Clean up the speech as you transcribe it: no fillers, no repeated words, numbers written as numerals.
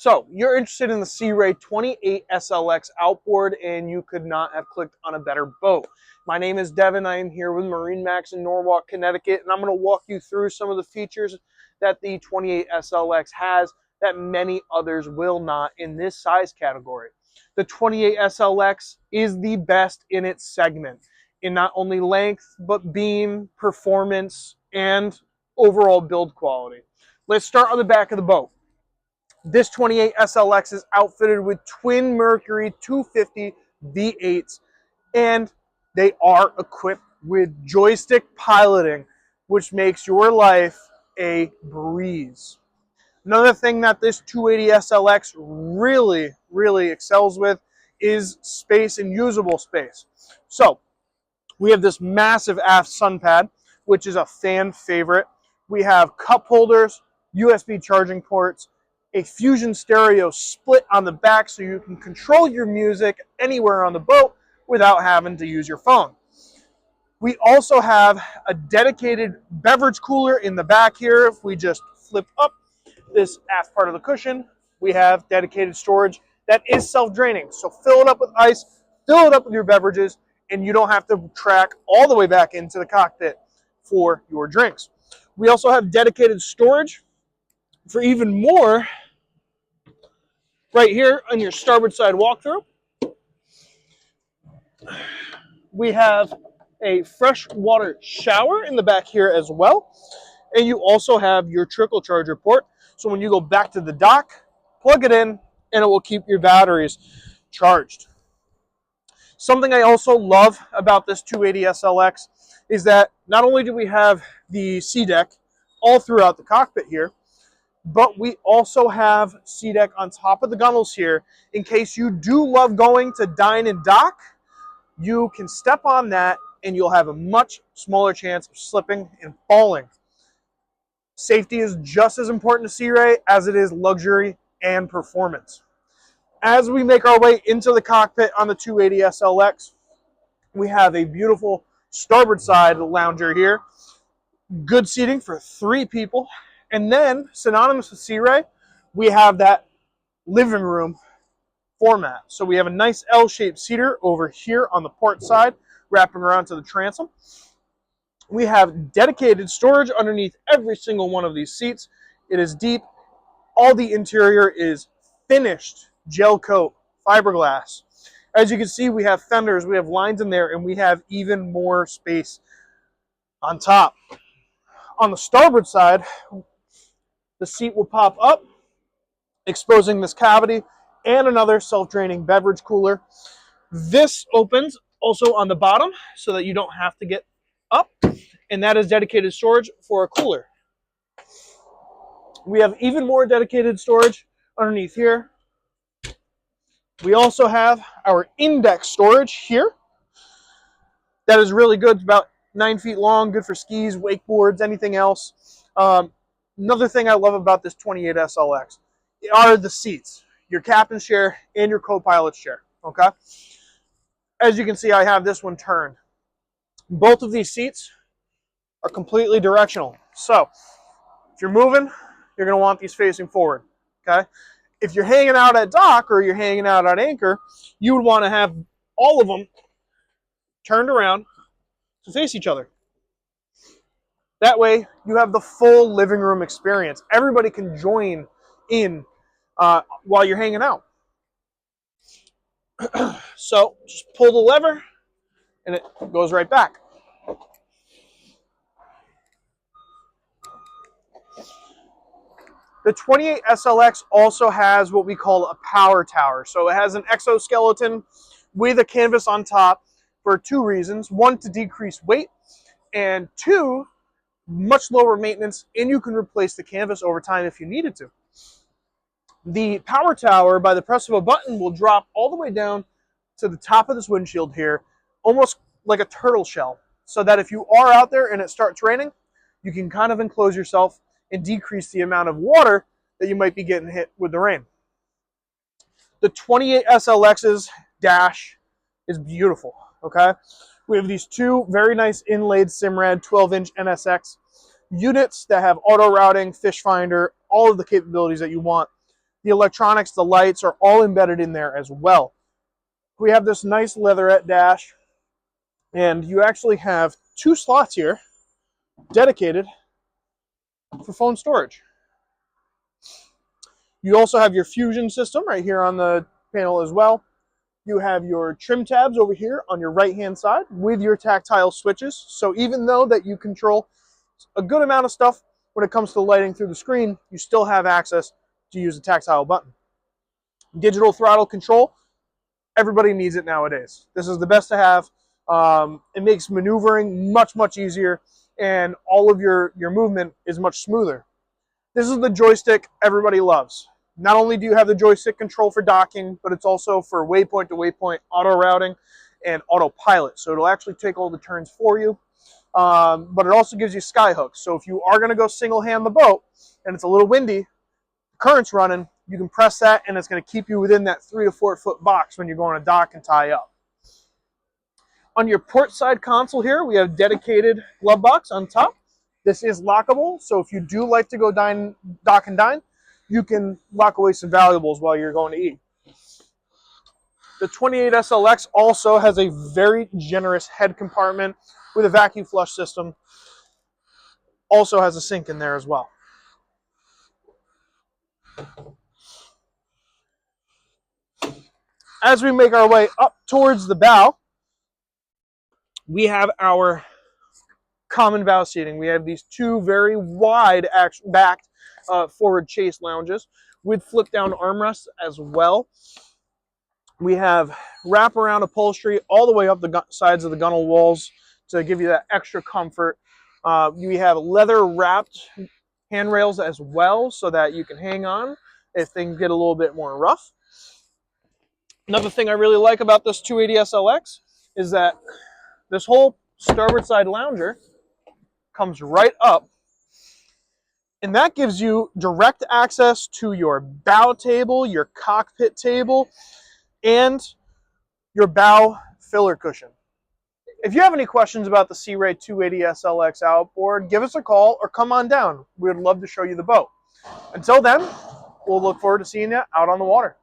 So you're interested in the Sea Ray 28 SLX Outboard, and you could not have clicked on a better boat. My name is Devin. I am here with MarineMax in Norwalk, Connecticut, and I'm going to walk you through some of the features that the 28 SLX has that many others will not in this size category. The 28 SLX is the best in its segment in not only length, but beam, performance, and overall build quality. Let's start on the back of the boat. This 28 SLX is outfitted with twin Mercury 250 V8s, and they are equipped with joystick piloting, which makes your life a breeze. Another thing that this 280 SLX really excels with is space and usable space. So we have this massive aft sun pad, which is a fan favorite. We have cup holders, USB charging ports, a Fusion stereo split on the back so you can control your music anywhere on the boat without having to use your phone. We also have a dedicated beverage cooler in the back here. If we just flip up this aft part of the cushion, we have dedicated storage that is self-draining. So fill it up with ice, fill it up with your beverages, and you don't have to track all the way back into the cockpit for your drinks. We also have dedicated storage for even more right here on your starboard side walkthrough. We have a fresh water shower in the back here as well. And you also have your trickle charger port. So when you go back to the dock, plug it in and it will keep your batteries charged. Something I also love about this 280 SLX is that not only do we have the sea deck all throughout the cockpit here, but we also have sea deck on top of the gunnels here. In case you do love going to dine and dock, you can step on that and you'll have a much smaller chance of slipping and falling. Safety is just as important to Sea Ray as it is luxury and performance. As we make our way into the cockpit on the 280 SLX, we have a beautiful starboard side lounger here. Good seating for 3 people. And then, synonymous with Sea Ray, we have that living room format. So we have a nice L-shaped seater over here on the port side, wrapping around to the transom. We have dedicated storage underneath every single one of these seats. It is deep. All the interior is finished gel coat fiberglass. As you can see, we have fenders, we have lines in there, and we have even more space on top. On the starboard side, the seat will pop up, exposing this cavity and another self-draining beverage cooler. This opens also on the bottom so that you don't have to get up, and that is dedicated storage for a cooler. We have even more dedicated storage underneath here. We also have our index storage here. That is really good. It's about 9 feet long, good for skis, wakeboards, anything else. Another thing I love about this 28 SLX are the seats, your captain's chair and your co-pilot's chair, okay? As you can see, I have this one turned. Both of these seats are completely directional. So if you're moving, you're going to want these facing forward, okay? If you're hanging out at dock or you're hanging out at anchor, you would want to have all of them turned around to face each other. That way, you have the full living room experience. Everybody can join in while you're hanging out. So, just pull the lever, and it goes right back. The 28 SLX also has what we call a power tower. So it has an exoskeleton with a canvas on top for 2 reasons. 1, to decrease weight, and 2, much lower maintenance, and you can replace the canvas over time if you needed to. The power tower, by the press of a button, will drop all the way down to the top of this windshield here, almost like a turtle shell, so that if you are out there and it starts raining, you can kind of enclose yourself and decrease the amount of water that you might be getting hit with the rain. The 28 SLX's dash is beautiful, okay? We have these 2 very nice inlaid Simrad 12-inch NSX units that have auto routing, fish finder, all of the capabilities that you want. The electronics, the lights are all embedded in there as well. We have this nice leatherette dash, and you actually have 2 slots here dedicated for phone storage. You also have your fusion system right here on the panel as well. You have your trim tabs over here on your right-hand side with your tactile switches. So even though that you control a good amount of stuff when it comes to lighting through the screen, you still have access to use a tactile button. Digital throttle control, everybody needs it nowadays. This is the best to have. It makes maneuvering much, much easier, and all of your movement is much smoother. This is the joystick everybody loves. Not only do you have the joystick control for docking, but it's also for waypoint to waypoint auto routing and autopilot. So it'll actually take all the turns for you. But it also gives you sky hooks. So if you are going to go single hand the boat and it's a little windy, the current's running, you can press that and it's going to keep you within that 3 to 4 foot box when you're going to dock and tie up. On your port side console here, we have dedicated glove box on top. This is lockable, so if you do like to go dock and dine, you can lock away some valuables while you're going to eat. The 28 SLX also has a very generous head compartment with a vacuum flush system. Also has a sink in there as well. As we make our way up towards the bow, we have our common bow seating. We have these 2 very wide backed forward chase lounges with flip down armrests as well. We have wraparound upholstery all the way up the sides of the gunnel walls to give you that extra comfort. We have leather wrapped handrails as well so that you can hang on if things get a little bit more rough. Another thing I really like about this 280 SLX is that this whole starboard side lounger comes right up, and that gives you direct access to your bow table, your cockpit table, and your bow filler cushion. If you have any questions about the Sea Ray 280 SLX Outboard, give us a call or come on down. We would love to show you the boat. Until then, we'll look forward to seeing you out on the water.